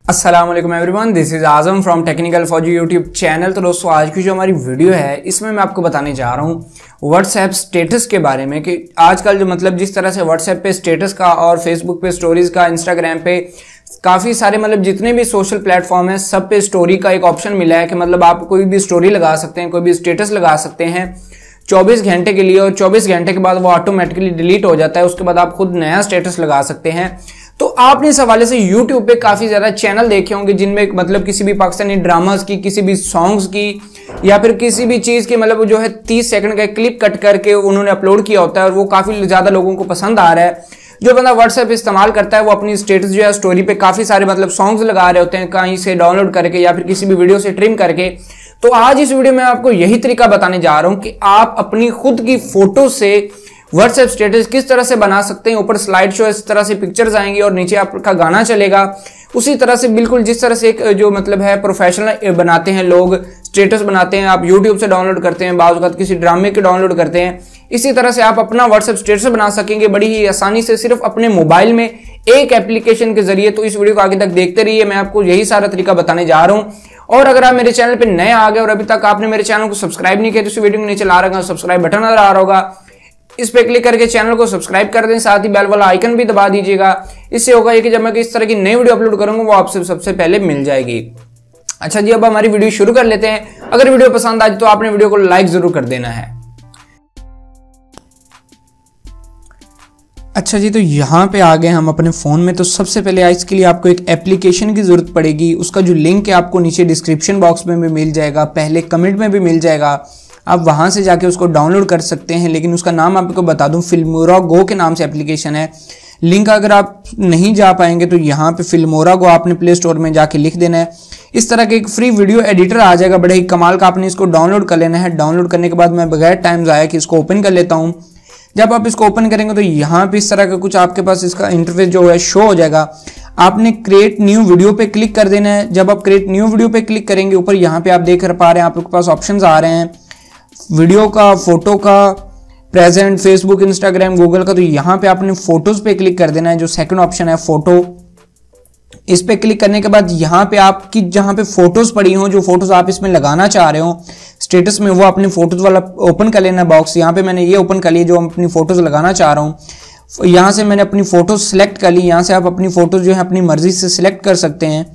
अस्सलाम वालेकुम everyone, this is Azam from technical फौजी यूट्यूब चैनल। तो दोस्तों, आज की जो हमारी वीडियो है इसमें मैं आपको बताने जा रहा हूँ व्हाट्सएप स्टेटस के बारे में कि आजकल जो जिस तरह से व्हाट्सएप पे स्टेटस का और फेसबुक पे स्टोरीज का, इंस्टाग्राम पे काफ़ी सारे जितने भी सोशल प्लेटफॉर्म है सब पे स्टोरी का एक ऑप्शन मिला है कि आप कोई भी स्टोरी लगा सकते हैं, कोई भी स्टेटस लगा सकते हैं 24 घंटे के लिए, और 24 घंटे के बाद वो ऑटोमेटिकली डिलीट हो जाता है। उसके बाद आप खुद नया स्टेटस लगा सकते हैं। तो आपने इस हवाले से YouTube पे काफी ज्यादा चैनल देखे होंगे जिनमें किसी भी पाकिस्तानी ड्रामास की, किसी भी सॉन्ग्स की, या फिर किसी भी चीज की जो है 30 सेकंड का क्लिप कट करके उन्होंने अपलोड किया होता है और वो काफी ज्यादा लोगों को पसंद आ रहा है। जो बंदा व्हाट्सएप इस्तेमाल करता है वो अपनी स्टेटस जो है स्टोरी पे काफी सारे सॉन्ग्स लगा रहे होते हैं कहीं से डाउनलोड करके या फिर किसी भी वीडियो से ट्रिम करके। तो आज इस वीडियो में आपको यही तरीका बताने जा रहा हूं कि आप अपनी खुद की फोटो से व्हाट्सएप स्टेटस किस तरह से बना सकते हैं। ऊपर स्लाइड शो इस तरह से पिक्चर्स आएंगी और नीचे आपका गाना चलेगा। उसी तरह से बिल्कुल जिस तरह से एक जो है प्रोफेशनल बनाते हैं लोग, स्टेटस बनाते हैं, आप यूट्यूब से डाउनलोड करते हैं, बाज़ वक़्त किसी ड्रामे के डाउनलोड करते हैं, इसी तरह से आप अपना व्हाट्सएप स्टेटस बना सकेंगे बड़ी ही आसानी से सिर्फ अपने मोबाइल में एक एप्लीकेशन के जरिए। तो इस वीडियो को आगे तक देखते रहिए, मैं आपको यही सारा तरीका बताने जा रहा हूं। और अगर आप मेरे चैनल पे नए आ गए और अभी तक आपने मेरे चैनल को सब्सक्राइब नहीं किया तो इस वीडियो के नीचे ला रहा सब्सक्राइब बटन नजर आ रहा होगा, इस पे क्लिक करके चैनल को सब्सक्राइब कर दें, साथ ही बेल वाला आइकन भी दबा दीजिएगा। इससे होगा ये कि जब मैं इस तरह की नई वीडियो अपलोड करूंगा वो आपसे सबसे पहले मिल जाएगी। अच्छा जी, अब हमारी वीडियो शुरू कर लेते हैं। अगर वीडियो पसंद आए तो आपने वीडियो को लाइक जरूर कर देना है। अच्छा जी, तो यहाँ पे आ गए हम अपने फ़ोन में। तो सबसे पहले इसके लिए आपको एक एप्लीकेशन की ज़रूरत पड़ेगी। उसका जो लिंक है आपको नीचे डिस्क्रिप्शन बॉक्स में भी मिल जाएगा, पहले कमेंट में भी मिल जाएगा। आप वहाँ से जाके उसको डाउनलोड कर सकते हैं, लेकिन उसका नाम आपको बता दूं, फिल्मोरा गो के नाम से एप्लीकेशन है। लिंक अगर आप नहीं जा पाएंगे तो यहाँ पे फिल्मोरा गो आपने प्ले स्टोर में जाके लिख देना है। इस तरह के एक फ्री वीडियो एडिटर आ जाएगा, बड़े ही कमाल का। आपने इसको डाउनलोड कर लेना है। डाउनलोड करने के बाद मैं बगैर टाइम ज़ाया कि इसको ओपन कर लेता हूँ। जब आप इसको ओपन करेंगे तो यहाँ पे इस तरह का कुछ आपके पास इसका इंटरफेस जो है शो हो जाएगा। आपने क्रिएट न्यू वीडियो पे क्लिक कर देना है। जब आप क्रिएट न्यू वीडियो पे क्लिक करेंगे, ऊपर यहाँ पे आप देख पा रहे हैं आपके पास ऑप्शंस आ रहे हैं वीडियो का, फोटो का, प्रेजेंट, फेसबुक, इंस्टाग्राम, गूगल का। तो यहाँ पे आपने फोटोज पे क्लिक कर देना है, जो सेकंड ऑप्शन है फोटो। इस पे क्लिक करने के बाद यहाँ पे आपकी जहाँ पे फोटोज पड़ी हो, जो फोटोज आप इसमें लगाना चाह रहे हो स्टेटस में, वो अपनी फोटोज वाला ओपन कर लेना बॉक्स। यहाँ पे मैंने ये ओपन कर लिया जो अपनी फोटोज लगाना चाह रहा हूँ। यहाँ से मैंने अपनी फोटोज सेलेक्ट कर ली। यहाँ से आप अपनी फोटोज जो है अपनी मर्जी से सिलेक्ट कर सकते हैं।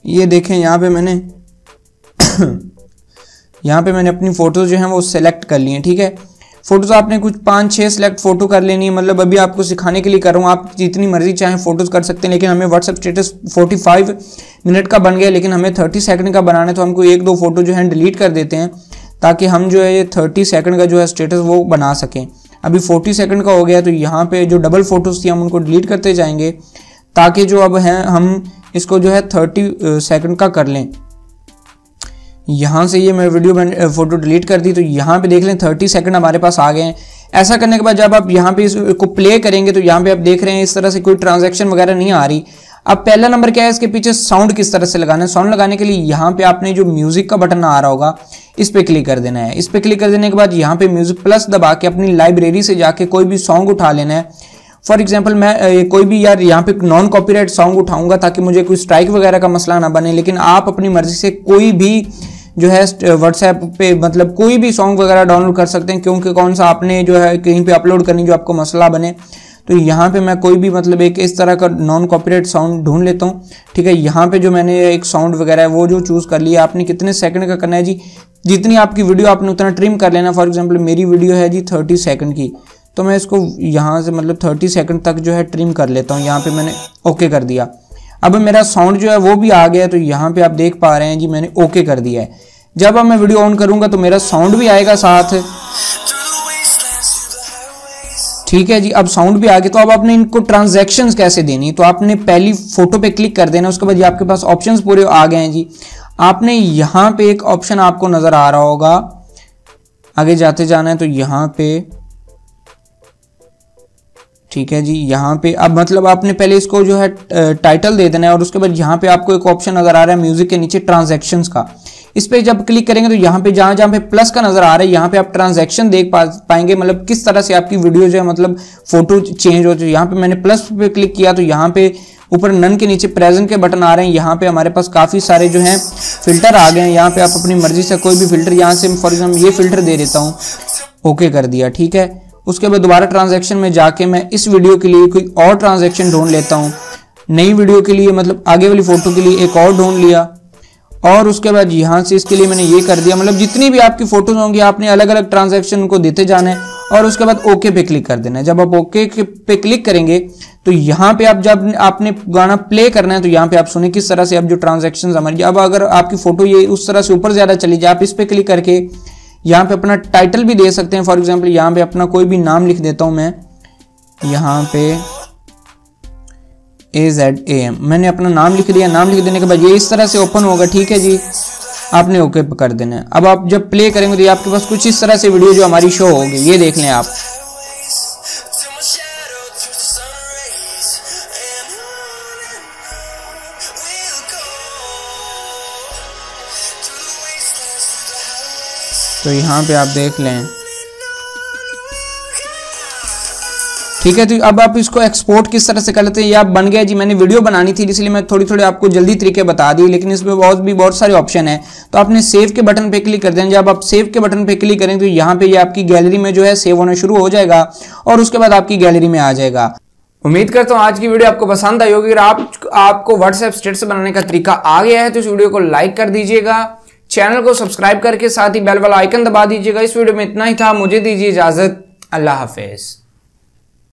ये देखें, यहाँ पे मैंने अपनी फोटोज जो हैं वो सिलेक्ट कर ली हैं। ठीक है, फोटोज आपने कुछ 5-6 सिलेक्ट फोटो कर लेनी है। अभी आपको सिखाने के लिए कर रहा हूँ, आप जितनी मर्जी चाहें फोटोज कर सकते हैं। लेकिन हमें व्हाट्सएप स्टेटस 45 मिनट का बन गया, लेकिन हमें 30 सेकंड का बनाना है। तो हमको 1-2 फोटो जो है डिलीट कर देते हैं ताकि हम जो है ये 30 सेकंड का जो है स्टेटस वो बना सकें। अभी 40 सेकंड का हो गया, तो यहाँ पे जो डबल फोटोज थी हम उनको डिलीट करते जाएंगे ताकि जो अब हैं हम इसको जो है 30 सेकंड का कर लें। यहाँ से ये मैं वीडियो फोटो डिलीट कर दी, तो यहाँ पे देख लें 30 सेकंड हमारे पास आ गए हैं। ऐसा करने के बाद जब आप यहाँ पे इसको प्ले करेंगे तो यहाँ पे आप देख रहे हैं इस तरह से कोई ट्रांजैक्शन वगैरह नहीं आ रही। अब पहला नंबर क्या है, इसके पीछे साउंड किस तरह से लगाना है। साउंड लगाने के लिए यहाँ पे आपने जो म्यूजिक का बटन आ रहा होगा इस पे क्लिक कर देना है। इस पे क्लिक कर देने के बाद यहाँ पे म्यूजिक प्लस दबा के अपनी लाइब्रेरी से जाके कोई भी सॉन्ग उठा लेना है। फॉर एग्जाम्पल मैं कोई भी यहाँ पे नॉन कॉपीराइट सॉन्ग उठाऊंगा ताकि मुझे कोई स्ट्राइक वगैरह का मसला ना बने। लेकिन आप अपनी मर्जी से कोई भी जो है व्हाट्सएप पे कोई भी सॉन्ग वगैरह डाउनलोड कर सकते हैं, क्योंकि कौन सा आपने जो है कहीं पे अपलोड करनी जो आपको मसला बने। तो यहाँ पे मैं कोई भी एक इस तरह का नॉन कॉपीराइट साउंड ढूंढ लेता हूँ। ठीक है, यहाँ पे जो मैंने एक साउंड वगैरह है वो जो चूज़ कर लिया। आपने कितने सेकंड का करना है जी, जितनी आपकी वीडियो आपने उतना ट्रिम कर लेना। फॉर एग्जाम्पल मेरी वीडियो है जी 30 सेकंड की, तो मैं इसको यहाँ से 30 सेकंड तक जो है ट्रिम कर लेता हूँ। यहाँ पे मैंने ओके कर दिया। अब मेरा साउंड जो है वो भी आ गया, तो यहाँ पे आप देख पा रहे हैं जी मैंने ओके कर दिया है। जब अब मैं वीडियो ऑन करूंगा तो मेरा साउंड भी आएगा साथ। ठीक है जी, अब साउंड भी आ गया। तो अब आपने इनको ट्रांजैक्शंस कैसे देनी, तो आपने पहली फोटो पे क्लिक कर देना। उसके बाद ये आपके पास ऑप्शंस पूरे आ गए हैं जी। आपने यहाँ पे एक ऑप्शन आपको नजर आ रहा होगा, आगे जाते जाना है तो यहाँ पे ठीक है जी। यहाँ पे अब आपने पहले इसको जो है टाइटल दे देना है और उसके बाद यहाँ पे आपको एक ऑप्शन नजर आ रहा है म्यूजिक के नीचे ट्रांजैक्शंस का। इस पे जब क्लिक करेंगे तो यहाँ पे जहाँ पे प्लस का नजर आ रहा है यहाँ पे आप ट्रांजैक्शन देख पाएंगे, मतलब किस तरह से आपकी वीडियो जो है फोटो चेंज हो। तो यहाँ पे मैंने प्लस पे क्लिक किया तो यहाँ पे ऊपर नन के नीचे प्रेजेंट के बटन आ रहे हैं। यहाँ पे हमारे पास काफ़ी सारे जो हैं फिल्टर आ गए हैं। यहाँ पे आप अपनी मर्जी से कोई भी फिल्टर, यहाँ से फॉर एग्जाम्पल ये फिल्टर दे देता हूँ, ओके कर दिया, ठीक है। उसके बाद दोबारा ट्रांजैक्शन में जाके मैं इस वीडियो के लिए कोई और ट्रांजैक्शन ढूंढ लेता हूँ, नई वीडियो के लिए मतलब आगे वाली फोटो के लिए एक और ढूंढ लिया, और उसके बाद यहाँ से इसके लिए मैंने ये कर दिया। मतलब जितनी भी आपकी फोटोज होंगी आपने अलग अलग ट्रांजैक्शन को देते जाना है और उसके बाद ओके पे क्लिक कर देना है। जब आप ओके पे क्लिक करेंगे तो यहाँ पे आप जब आपने गाना प्ले करना है तो यहाँ पे आप सुने किस तरह से अब जो ट्रांजैक्शन हमारी, अब अगर आपकी फोटो ये उस तरह से ऊपर ज्यादा चली जाए, आप इस पे क्लिक करके यहाँ पे अपना टाइटल भी दे सकते हैं। फॉर एग्जाम्पल यहाँ पे अपना कोई भी नाम लिख देता हूँ मैं, यहाँ पे AZAM मैंने अपना नाम लिख दिया। नाम लिख देने के बाद ये इस तरह से ओपन होगा, ठीक है जी, आपने ओके कर देना है। अब आप जब प्ले करेंगे तो ये आपके पास कुछ इस तरह से वीडियो जो हमारी शो होगी, ये देख लें आप। तो यहाँ पे आप देख लें, ठीक है। तो अब आप इसको एक्सपोर्ट किस तरह से कर लेते हैं, ये आप बन गया जी। मैंने वीडियो बनानी थी इसलिए मैं थोड़ी आपको जल्दी तरीके बता दी, लेकिन इसमें बहुत सारे ऑप्शन है। तो आपने सेव के बटन पे क्लिक कर देना। जब आप सेव के बटन पे क्लिक करें तो यहाँ पे ये आपकी गैलरी में जो है सेव होना शुरू हो जाएगा और उसके बाद आपकी गैलरी में आ जाएगा। उम्मीद करता हूँ आज की वीडियो आपको पसंद आई होगी। अगर आपको व्हाट्सएप स्टेटस बनाने का तरीका आ गया है तो इस वीडियो को लाइक कर दीजिएगा, चैनल को सब्सक्राइब करके साथ ही बेल वाला आइकन दबा दीजिएगा। इस वीडियो में इतना ही था, मुझे दीजिए इजाजत, अल्लाह हाफिज।